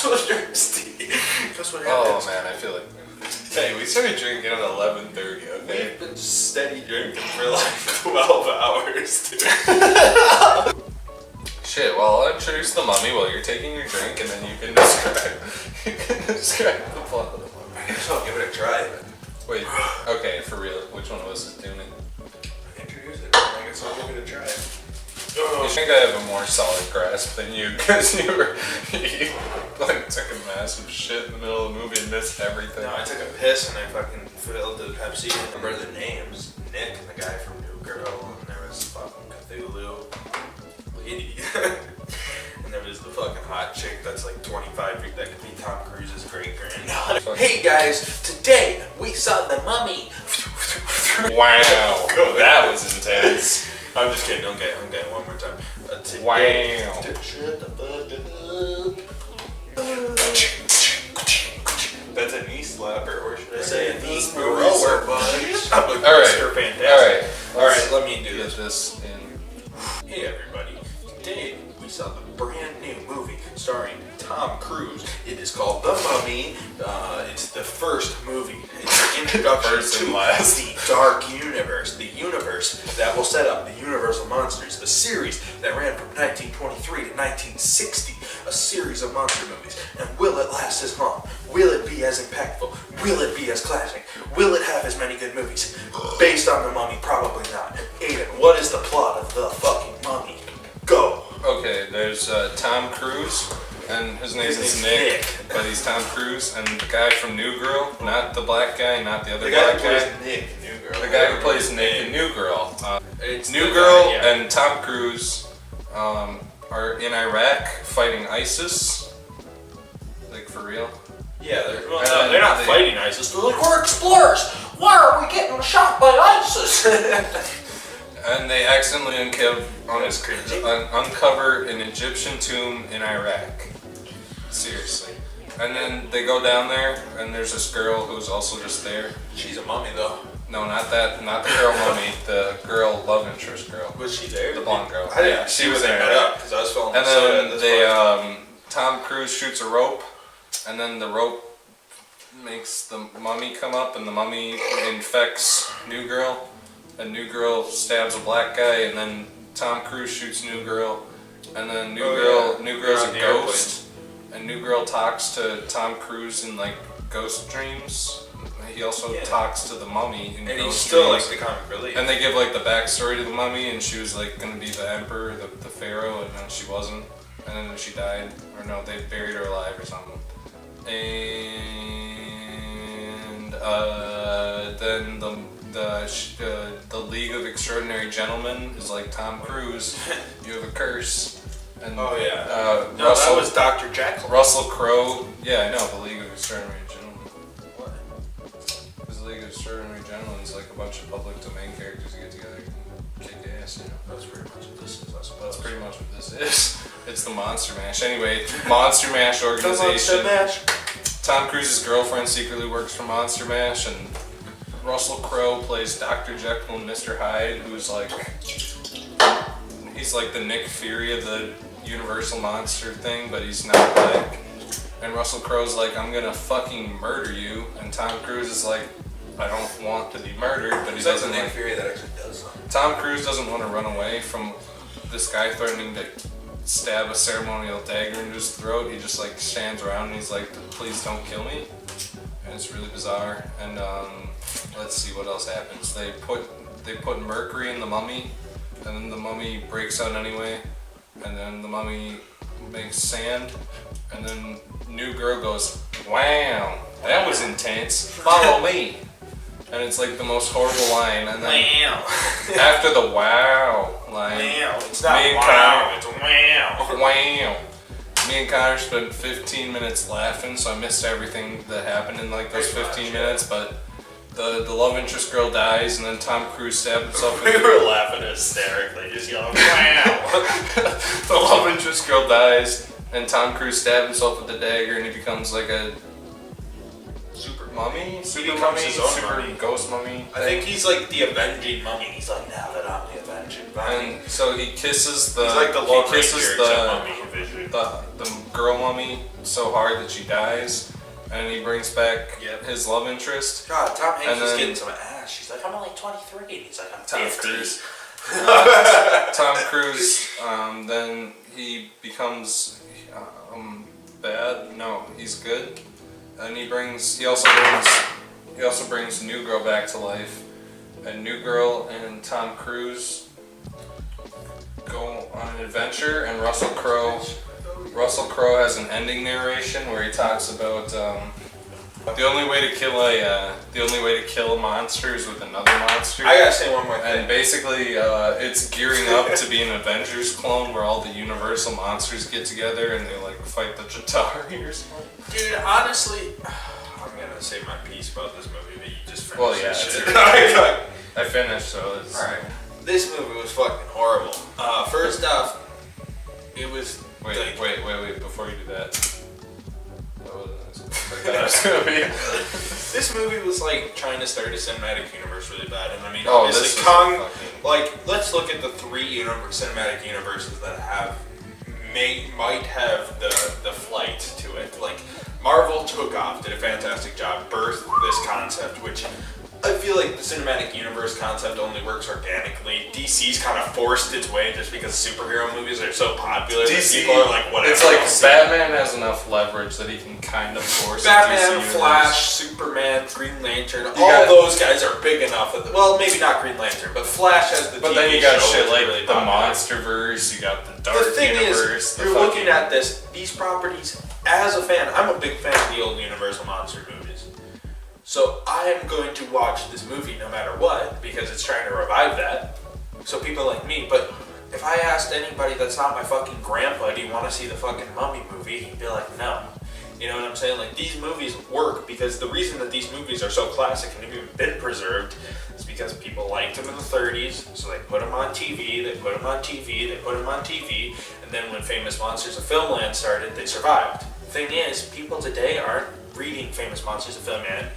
what drinks tea. That's what happens. Oh man, I feel like. Hey, we started drinking at 11:30. Okay. We've been steady drinking for like 12 hours, dude. Shit. Well, I'll introduce the mummy while you're taking your drink, and then you can describe the plot of the mummy. I guess I'll give it a try. Wait. Okay, for real. Which one of us is doing it? Introduce it. I guess I'll give it a try. I think I have a more solid grasp than you, because you like took a massive shit in the middle of the movie and missed everything. No, I took a piss and I fucking filled the Pepsi. I remember the names. Nick and the guy from New Girl, and there was fucking Cthulhu lady. And there was the fucking hot chick that's like 25, that could be Tom Cruise's great-granddaughter. Hey guys, today we saw the mummy. Wow, that was intense. I'm just kidding, okay, one more time. Wow. Shut the fuck up. That's a knee slapper, or should I say a knee thrower, buddy? Alright, let me do Get this. this in. Hey everybody, today we saw the brand new movie starring Tom Cruise. It is called The Mummy. It's the first movie. It's the introduction to the Dark Universe. The universe that will set up the Universal Monsters. A series that ran from 1923 to 1960. A series of monster movies. And will it last as long? Will it be as impactful? Will it be as classic? Will it have as many good movies? Based on The Mummy, probably not. Aidan, what is the plot of The fucking Mummy? Go! Okay, there's Tom Cruise, and his name is Nick, but he's Tom Cruise, and the guy from New Girl, not the black guy, not the other black guy. Nick in New Girl. The guy who plays Nick in New Girl. It's New Girl and Tom Cruise are in Iraq fighting ISIS. Like, for real? Yeah, they're not fighting ISIS. They're like, we're explorers. Why are we getting shot by ISIS? And they accidentally uncover an Egyptian tomb in Iraq. Seriously. And then they go down there, and there's this girl who's also just there. She's a mummy, though. No, not the girl mummy, the girl love interest girl. Was she there? The blonde girl. Yeah, she was there. Because I was filming. And then they, Tom Cruise shoots a rope, and then the rope makes the mummy come up, and the mummy infects New Girl. And New Girl stabs a black guy, and then Tom Cruise shoots New Girl, and then New Girl's a ghost, and New Girl talks to Tom Cruise in like ghost dreams. He also talks to the mummy in ghost dreams. And he's still like the comic relief. And they give like the backstory to the mummy, and she was like gonna be the emperor, the pharaoh, and then she wasn't, and then she died, or no, they buried her alive or something. And then the League of Extraordinary Gentlemen is like Tom Cruise. You have a curse. And, no, Russell, that was Dr. Jekyll. Russell Crowe. Yeah, I know, the League of Extraordinary Gentlemen. What? Because the League of Extraordinary Gentlemen is like a bunch of public domain characters who get together and kick ass, you know. That's pretty much what this is, I suppose. That's pretty much what this is. It's the Monster Mash. Anyway, Monster Mash organization. Tom Cruise's girlfriend secretly works for Monster Mash, and Russell Crowe plays Dr. Jekyll and Mr. Hyde, who's like, he's like the Nick Fury of the Universal Monster thing, but he's not black. And Russell Crowe's like, I'm gonna fucking murder you, and Tom Cruise is like, I don't want to be murdered, but he doesn't Nick like. Fury that actually does something. Tom Cruise doesn't want to run away from this guy threatening to stab a ceremonial dagger into his throat. He just like stands around and he's like, please don't kill me. And it's really bizarre. And let's see what else happens. They put mercury in the mummy, and then the mummy breaks out anyway, and then the mummy makes sand, and then New Girl goes, wow, that was intense, follow me. And it's like the most horrible line, and then after the wow line, it's not wow, it's wow. Wow. Me and Connor spent 15 minutes laughing, so I missed everything that happened in like those 15 minutes, but the love interest girl dies, and then Tom Cruise stabbed himself. We were laughing hysterically, just yelling, wow. The love interest girl dies, and Tom Cruise stabbed himself with the dagger, and he becomes like a super mummy? Super mummy? Super ghost mummy? I think he's like the avenging mummy. He's like, now that I'm the avenger. attention. And so he kisses the. He's like the Lone Ranger except mummy vision. The girl mummy so hard that she dies, and he brings back his love interest. God, Tom Hanks is getting some ass. She's like, I'm only 23, and he's like, I'm 50. Tom Cruise. Then he becomes bad. No, he's good. And he also brings New Girl back to life. And New Girl and Tom Cruise go on an adventure, and Russell Crowe has an ending narration where he talks about the only way to kill a monster is with another monster. I gotta say one more thing. And basically, it's gearing up to be an Avengers clone where all the Universal monsters get together and they like fight the Chitauri or something. Dude, honestly, I'm gonna say my piece about this movie, but you just finished. Well, yeah, shit. I finished, so it's alright. This movie was fucking horrible. First off, it was. Wait! Before you do that, This movie was like trying to start a cinematic universe really bad, and I mean, obviously, Kong. Like, let's look at the three cinematic universes that might have the flight to it. Like, Marvel took off, did a fantastic job, birthed this concept, which I feel like the cinematic universe concept only works organically. DC's kind of forced its way just because superhero movies are so popular. DC, people are like, whatever. It's like Batman has enough leverage that he can kind of force Batman, Flash, Superman, Green Lantern, all those guys are big enough. Well, maybe not Green Lantern, but Flash has the TV show. But then you got shit like really the Monsterverse, you got the Dark Universe. The thing Universe. Is, you're looking at these properties, as a fan, I'm a big fan of the old Universal Monster movies. So I am going to watch this movie no matter what, because it's trying to revive that. So people like me, but if I asked anybody that's not my fucking grandpa, do you want to see the fucking Mummy movie? He'd be like, no. You know what I'm saying? Like, these movies work because the reason that these movies are so classic and have even been preserved is because people liked them in the 30s, so they put them on TV, and then when Famous Monsters of Filmland started, they survived. The thing is, people today aren't reading Famous Monsters of Filmland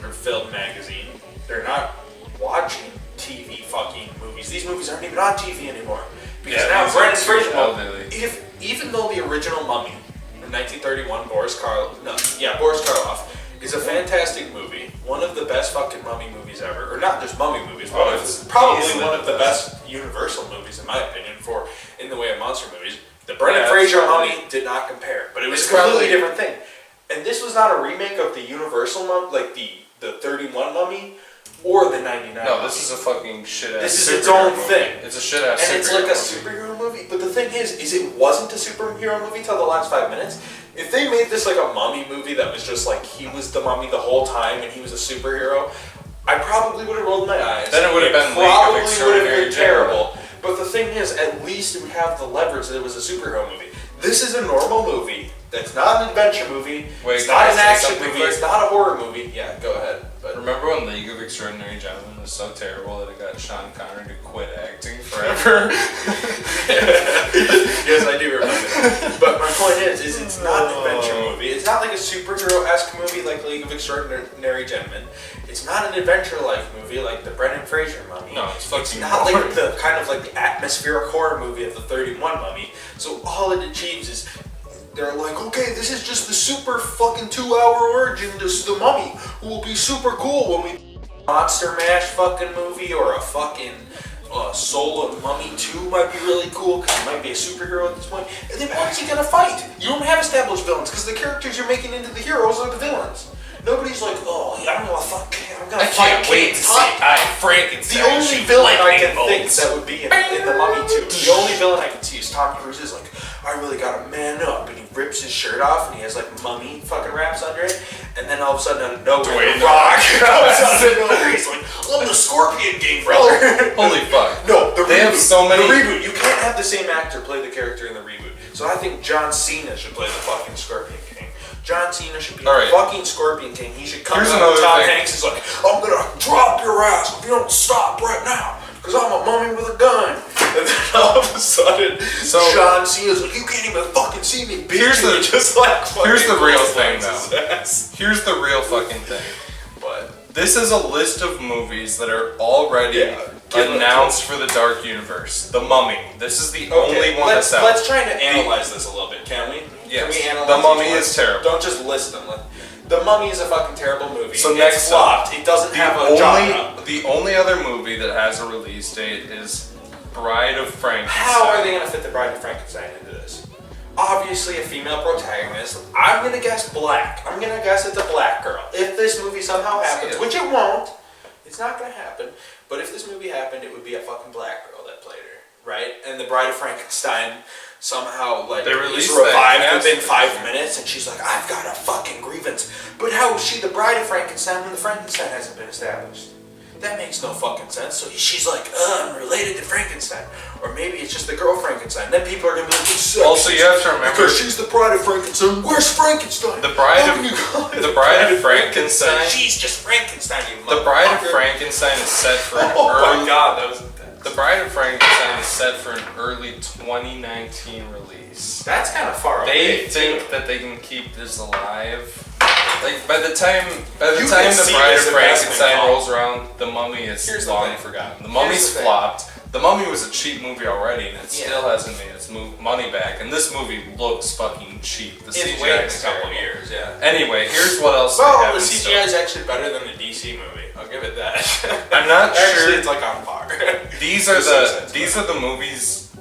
or Film Magazine. They're not watching TV fucking movies. These movies aren't even on TV anymore. Because now Brendan Fraser, even though the original Mummy in 1931, Boris Karloff, is a fantastic movie, one of the best fucking Mummy movies ever, or not just Mummy movies, but it's probably one of the best Universal movies in my opinion in the way of monster movies. The Brendan Fraser Mummy did not compare, but it was a completely different thing. And this was not a remake of the Universal Mummy, like the 31 Mummy, or the 99 No, this is a fucking shit-ass This is its own thing. It's a shit-ass superhero And it's like a superhero movie, but the thing is it wasn't a superhero movie till the last 5 minutes. If they made this like a Mummy movie that was just like, he was the Mummy the whole time and he was a superhero, I probably would have rolled my eyes. Then it would have been probably would have been terrible. But the thing is, at least it would have the leverage that it was a superhero movie. This is a normal movie. That's not an adventure movie. It's not an action movie. It's not a horror movie. Yeah, go ahead. But remember when League of Extraordinary Gentlemen was so terrible that it got Sean Connery to quit acting forever? Yes, I do remember that. But my point is it's not an adventure movie. It's not like a superhero-esque movie like League of Extraordinary Gentlemen. It's not an adventure-like movie like the Brendan Fraser Mummy. No, it's not like the kind of like the atmospheric horror movie of the 31 Mummy. So all it achieves is they're like, okay, this is just the super fucking 2-hour origin to the Mummy, who will be super cool when we Monster Mash fucking movie or a fucking Soul of Mummy 2 might be really cool because he might be a superhero at this point. And then what's he gonna fight? You don't have established villains because the characters you're making into the heroes are the villains. Nobody's like, oh, yeah, I'm gonna fight King Tut. Frankenstein. The only villain I can think that would be in the Mummy 2, the only villain I can see is Tom Cruise is like, I really gotta man up, and he rips his shirt off and he has like Mummy fucking wraps under it, and then all of a sudden out of nowhere, The Rock, he's like, I'm the Scorpion King, brother. Holy fuck. No, they have so many. The reboot, you can't have the same actor play the character in the reboot. So I think John Cena should play the fucking Scorpion King. John Cena should be the fucking Scorpion King. He should come out and Tom Hanks is like, I'm gonna drop your ass if you don't stop right now, because I'm a mummy with a gun. And then all of a sudden, John Cena's like, you can't even fucking see me, bitch. Here's the real thing, though. Here's the real fucking thing. But this is a list of movies that are already announced for the Dark Universe. The Mummy. This is the only one that's out. Let's try to analyze this a little bit, can we? Yes. Can we analyze The Mummy each one? is terrible. Don't just list them. The Mummy is a fucking terrible movie. So it's next flopped. It doesn't have a genre. The only other movie that has a release date is Bride of Frankenstein. How are they going to fit the Bride of Frankenstein into this? Obviously a female protagonist. I'm going to guess black. I'm going to guess it's a black girl. If this movie somehow happens, which it won't, it's not going to happen, but if this movie happened, it would be a fucking black girl that played her, right? And the Bride of Frankenstein somehow is revived within 5 minutes, and she's like, I've got a fucking grievance. But how is she the Bride of Frankenstein when the Frankenstein hasn't been established? That makes no fucking sense. So she's like, I'm related to Frankenstein. Or maybe it's just the girl Frankenstein. Then people are going to be like, it's also, you have to remember, because she's the Bride of Frankenstein. Where's Frankenstein? The Bride of Frankenstein. She's just Frankenstein, you The Bride of Frankenstein is set for an my god, that was intense. The Bride of Frankenstein is set for an early 2019 release. That's kind of far away. They think that they can keep this alive. Like by the time the Bride of Frankenstein rolls around, the Mummy is long forgotten. The Mummy's flopped. The Mummy was a cheap movie already, and it still hasn't made its money back. And this movie looks fucking cheap. The CGI is a couple years, yeah. Anyway, here's what else. Well, the CGI is actually better than the DC movie. I'll give it that. I'm not sure. Actually, it's like on par. These are the movies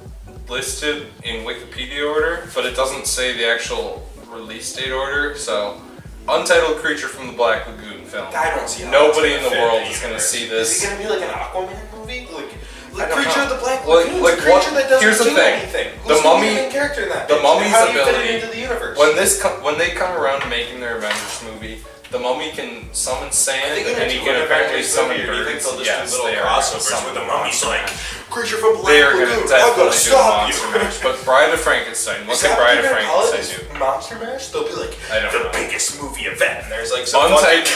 listed in Wikipedia order, but it doesn't say the actual release date order. So, Untitled Creature from the Black Lagoon film. I don't see how nobody in the world is going to see this. Is it going to be like an Aquaman movie? Like Creature of the Black Lagoon? Like creature that doesn't do anything. The Mummy, the main character in that. The Mummy's how do you ability. fit it into the universe? When they come around to making their Avengers movie, the Mummy can summon sand, and he can apparently summon birds. Yes, they are crossovers with the Mummy's like Creature from They Black are going Lagoon. to definitely do a stop monster you. mash. But Bride of Frankenstein, what can Bride of Frankenstein do? Monster Mash? They'll be like the biggest movie event. And there's like some Untitled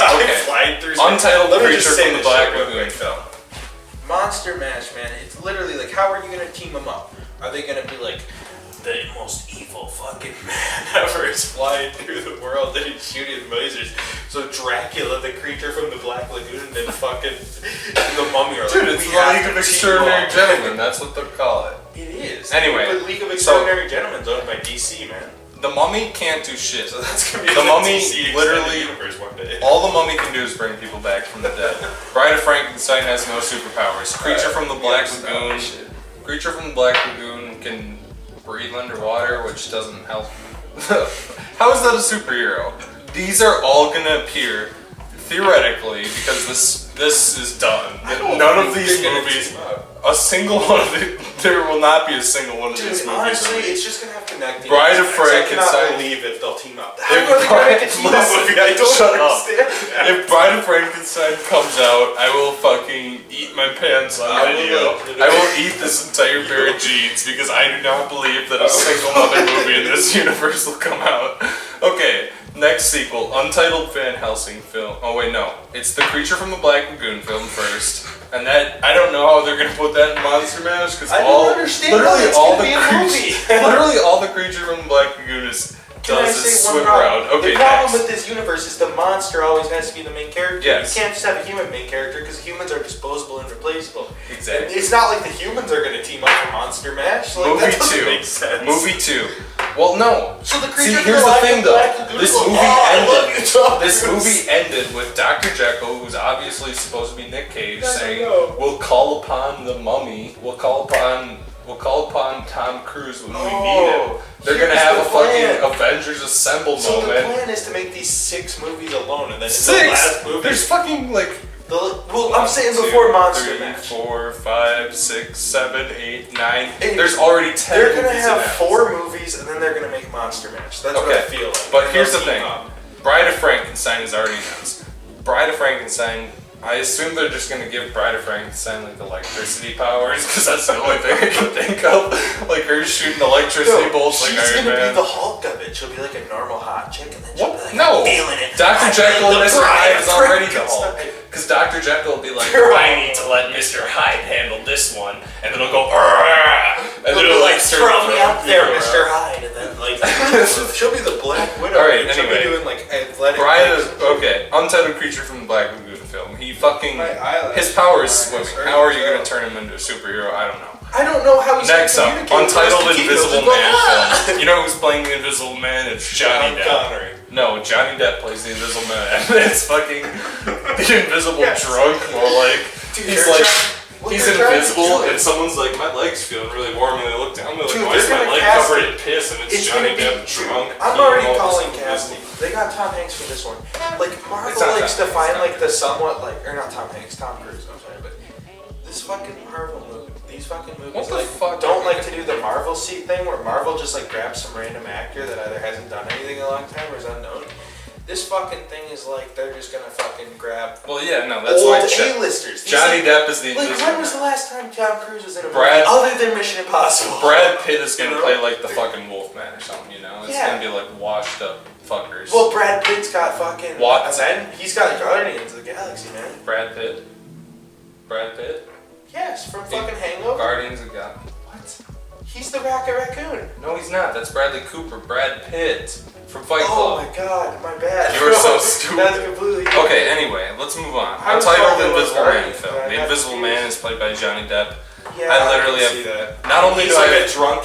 flying through. Untitled Creature from the Black Lagoon film. Monster Mash, man. It's literally like, how are you gonna team them up? Are they gonna be like the most evil fucking man ever is flying through the world and he's shooting lasers? So Dracula, the creature from the Black Lagoon, and fucking the Mummy are like, dude, it's the League of Extraordinary Gentlemen. That's what they'll call it. It is. Anyway, the League of Extraordinary Gentlemen is owned by DC, man. The Mummy can't do shit. So that's gonna be the Mummy. DC Literally, universe one day. all the Mummy can do is bring people back from the dead. Bride of Frankenstein has no superpowers. Creature from the Black Lagoon. Creature from the Black Lagoon can breathe underwater, which doesn't help. How is that a superhero? These are all gonna appear theoretically because this is done. None of these movies. A single one of it. There will not be a single one of these movies. Honestly, it's just gonna have connecting. Bride of Frankenstein. I cannot believe if they'll team up. How are they gonna make a team up movie? I don't understand. If Bride of Frankenstein comes out, I will fucking eat my pants on video. I will eat this entire pair of jeans because I do not believe that a single other movie in this universe will come out. Okay. Next sequel, Untitled Van Helsing film. Oh wait, no. It's the Creature from the Black Lagoon film first. And that, I don't know how they're gonna put that in Monster Mash, because literally all the Creature from the Black Lagoon does is swim around. Okay, the problem with this universe is the monster always has to be the main character. Yes. You can't just have a human main character, because humans are disposable and replaceable. Exactly. It's not like the humans are gonna team up for Monster Mash. Like, Movie that doesn't 2. make sense. Movie 2. Well, no. So the See, creature here's the thing, though. This movie movie ended with Dr. Jekyll, who's obviously supposed to be Nick Cage, saying, know. "We'll call upon the Mummy. We'll call upon Tom Cruise when we need him." They're gonna have a fucking Avengers Assemble moment. So the plan is to make these 6 movies alone, and then in the 6. last movie, There's fucking like. well, I'm saying before Monster 3, Mash. 4, 5, 6, 7, 8, 9. There's already 10. They're gonna movies have announced. 4 movies, and then they're gonna make Monster Mash. That's what I feel like. But here's the thing: Bride of Frankenstein is already announced. Bride of Frankenstein. I assume they're just gonna give Bride of Frankenstein like electricity powers because that's the only thing I can think of. Like her shooting electricity bolts like she's Iron gonna Man. be the Hulk of it. She'll be like a normal hot chick, and then she'll be like, No, I'm feeling it. Dr. Jekyll and Mr. Hyde is already the Hulk. Frankenstein. Because Dr. Jekyll will be like, I need to let Mr. Hyde handle this one, and then he'll go, "Arrgh!" and then They'll it'll be like throw me up there, people Mr. Hyde, and then like she'll be the Black Widow. All right, she'll anyway. be doing like athletic. Bride of Untitled Creature from the Black Lagoon film. He fucking My eyelash his power is is swimming. hurting How are you as gonna well. turn him into a superhero? I don't know. I don't know how he's Next up, gonna communicate Untitled with those Invisible taquitos. Man Like, film. You know who's playing the Invisible Man? It's Johnny Depp. Connery. No, Johnny Depp plays the Invisible Man. It's fucking the Invisible Yes. Drunk, more like Dude, he's they're like trying- he's they're trying to invisible, do it. and someone's like, my leg's feeling really warm, and they look down, and they're Dude, like, why is they're my gonna leg cast covered it. in piss? And it's It's Johnny gonna be Depp drunk. I'm peeing already all calling over casting. They got Tom Hanks for this one. Like Marvel It's not likes Tom to Hanks, find it's like not the somewhat like, or not Tom Hanks, Tom Cruise. I'm sorry, but this fucking Marvel movie, these fucking movies What the like fuck? don't like to do the Marvel seat thing where Marvel just like grabs some random actor that either hasn't done anything in a long time or is unknown. This fucking thing is like they're just gonna fucking grab Well, yeah, no, that's old why A-listers. These, Johnny like, Depp is the Like Invisible when was the Man. last time Tom Cruise was in a movie Brad- other than Mission Impossible? Brad Pitt is gonna You know? play like the fucking Wolfman or something, you know? It's Yeah. gonna be like washed up fuckers. Well, Brad Pitt's got fucking What? Then he's got Guardians of the Galaxy, man. Brad Pitt? Brad Pitt? Yes, from fucking Hangover. Guardians of God. What? He's the Rocket Raccoon. No, he's not. That's Bradley Cooper. Brad Pitt from Fight Oh Club. my god, my bad. You are so stupid. That's completely. Okay, anyway, let's move on. I was Untitled talking about Invisible Man Guardians, film. but I The got Invisible confused. Man is played by Johnny Depp. Yeah, I literally can have- see that. Not only He's do like I a drunk.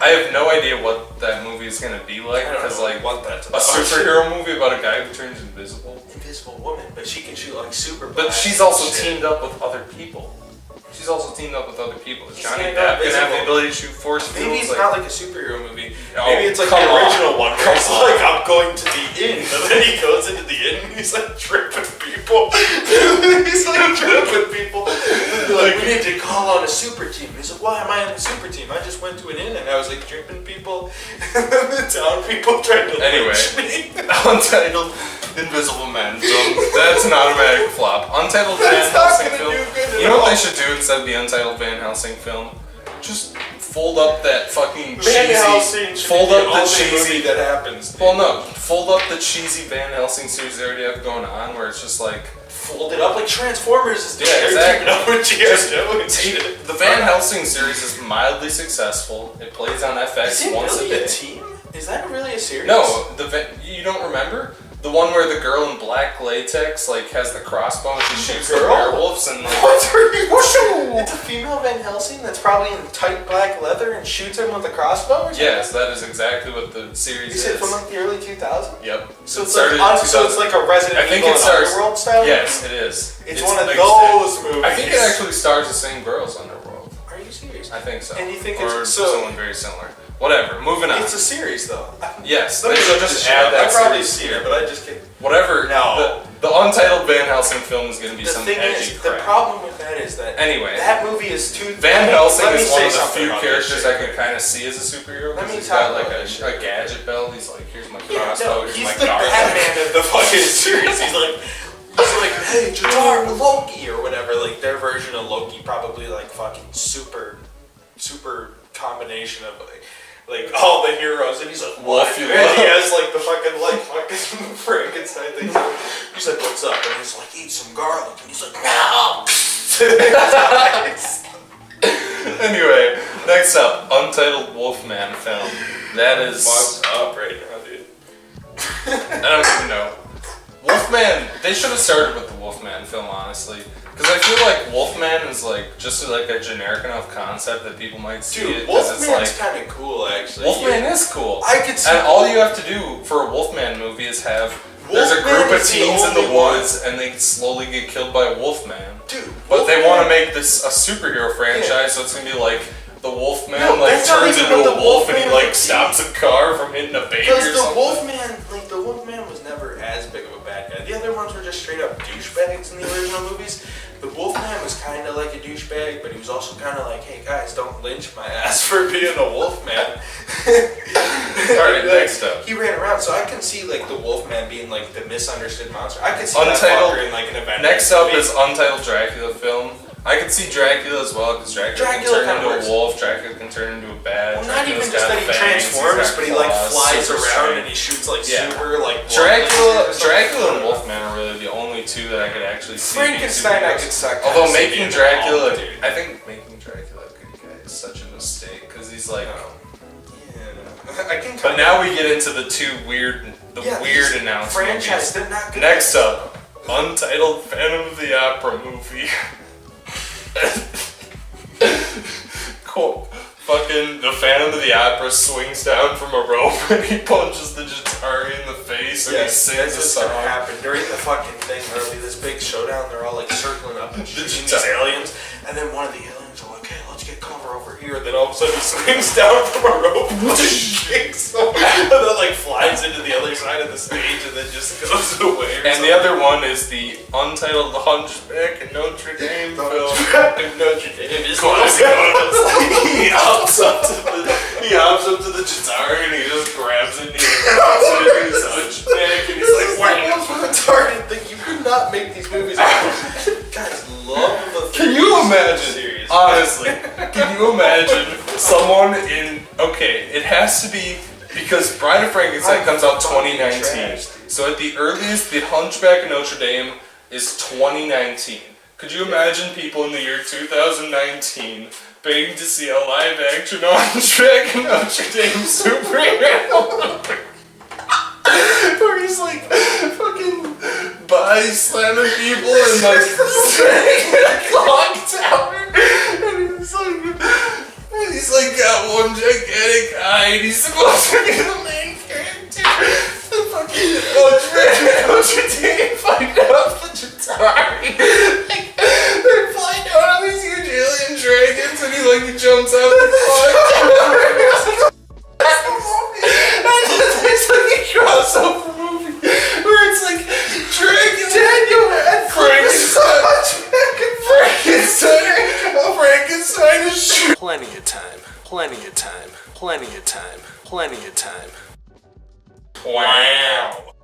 I have no idea what that movie is gonna be like, I don't because know like what that's a about. superhero movie about a guy who turns invisible. Invisible woman, but she can shoot like super. But blasts she's and also shit. teamed up with other people. She's also teamed up with other people. Is He's Johnny gonna go Depp gonna have the invisible. ability to shoot force fields? Maybe it's like, not like a superhero movie. Oh, Maybe it's like the come on. original one where Come it's on. like, I'm going to the inn. And then he goes into the inn and he's like tripping people. He's like tripping people. They're like, we need to call on a super team. He's like, why am I on the super team? I just went to an inn and I was like tripping people. And then the town people tried to Anyway. lynch me. Untitled Invisible Man film. That's an automatic flop. Untitled Van That's not Helsing gonna film. do good at You know what all. they should do instead of the Untitled Van Helsing film? Just fold up that fucking Van Helsing cheesy. should Fold be up the the only cheesy. movie that happens. Well, no. Fold up the cheesy Van Helsing series they already have going on, where it's just like Fold it up like Transformers is doing. Yeah, They're exactly. teaming up with Just G.I. and shit. the Van Helsing series is mildly successful. It plays on Is FX it once really a day. a team? Is that really a series? No, you don't remember the one where the girl in black latex like has the crossbow and she shoots the girl? werewolves and like, What are you doing? It's a female Van Helsing that's probably in tight black leather and shoots him with a crossbow or something? yes, that is exactly what the series Is is. it from like the early 2000s? Yep. So It it's, started like, in so it's 2000. like a Resident I think Evil it stars- Underworld style? Yes, it is. It's one of like- those movies. I think it actually stars the same girls Underworld. Are you serious? I think so. And you think or it's- so- someone very similar. Whatever. Moving on. It's a series though. Yes, Let they me should look just this shit add up. that I've probably series seen here. it, but I just can't. Whatever. No. The Untitled Van Helsing film is going to be The some thing edgy is, the crap. problem with that is that Anyway. that movie is too. Van Helsing Let me is one say of the something few about characters this I shit. can kind of see as a superhero Let because me he's talk got like about this shit. a gadget belt. He's like, here's my Yeah, crossbow, no, here's he's my the guard. Batman of the fucking series. He's like, hey, Jadar, Loki, or whatever. Like their version of Loki, probably like fucking super combination of like all the heroes, and he's like, what? Wolf, you And he love. has like the fucking like fucking Frankenstein thing. He's like, what's up? And he's like, eat some garlic, and he's like, no. Anyway, next up, Untitled Wolfman film. That is Fucked up right now, dude. I don't even know. Wolfman. They should have started with the Wolfman film, honestly, because I feel like Wolfman is like just like a generic enough concept that people might see Dude, it because it's like Wolfman's kind of cool, actually. Wolfman is cool. I could see. And all you have to do for a Wolfman movie is have there's a Wolfman group of is the teens in the only one. woods and they slowly get killed by a Wolfman. Dude, But they Wolfman- want to make this a superhero franchise, so it's gonna be like the Wolfman No, like that's not turns even into what a the wolf and he Wolfman like would stops a car from hitting a baby or Because the something. the Wolfman was never as big of a bad guy. The other ones were just straight up douchebags in the original movies. The Wolfman was kind of like a douchebag, but he was also kind of like, hey guys, don't lynch my ass for being a Wolfman. Alright, next up. He ran around, so I can see like the Wolfman being like the misunderstood monster. I can see Untitled- that fucker in like an event. Next up is Untitled Dracula film. I could see Dracula as well because Dracula Dracula can turn kinda into works. a wolf. Dracula can turn into a bat. Well, not even Dracula's just got that he fangs, he's transforms, got but he like claws, flies super around strength. and he shoots like Yeah. super like Dracula and Wolfman are really the only two that I could actually see. being Frankenstein I superheroes. could suck. Although kinda see making being Dracula, all, dude. I think making Dracula a good guy is such a mistake because he's like. Yeah, I can. But now we get into the two weird Yeah, weird these announcements. franchise, they're not good. Next up, untitled Phantom of the Opera movie. Cool. Fucking the Phantom of the Opera swings down from a rope and he punches the Jatari in the face and he sings a song. Happen during the fucking thing. There'll be this big showdown. They're all like circling up and shooting these aliens, and then one of the aliens will like, "Okay, let's get cover over here." And then all of a sudden he swings down from a rope and shakes them, and then like flies into the other side of the stage and then just goes away. And the other one is the untitled Hunchback of Notredame film. Notredame is He hops up to the Jatari and he just grabs it and he puts it in his hunchback and he's like, "Why the most retarded thing? You could not make these movies." Guys love the. Can you imagine? Series. Honestly, can you imagine someone in? Okay, it has to be because Bride of Frankenstein comes out 2019. So at the earliest, the Hunchback of Notre Dame is 2019. Could you imagine people in the year 2019 paying to see a live-action Hunchback of Notre Dame superhero? Where he's like fucking body slamming people and like a clock tower, and he's like got one gigantic eye and he's supposed to be the main character. The fucking Notre Dame find out the Jatari. Like, they're flying down on these huge alien dragons and he jumps out the clock tower. There's like a crossover movie where it's like Dracula and Frankenstein is shooting. Plenty of time. Plenty of time. Plenty of time. Plenty of time. Wow.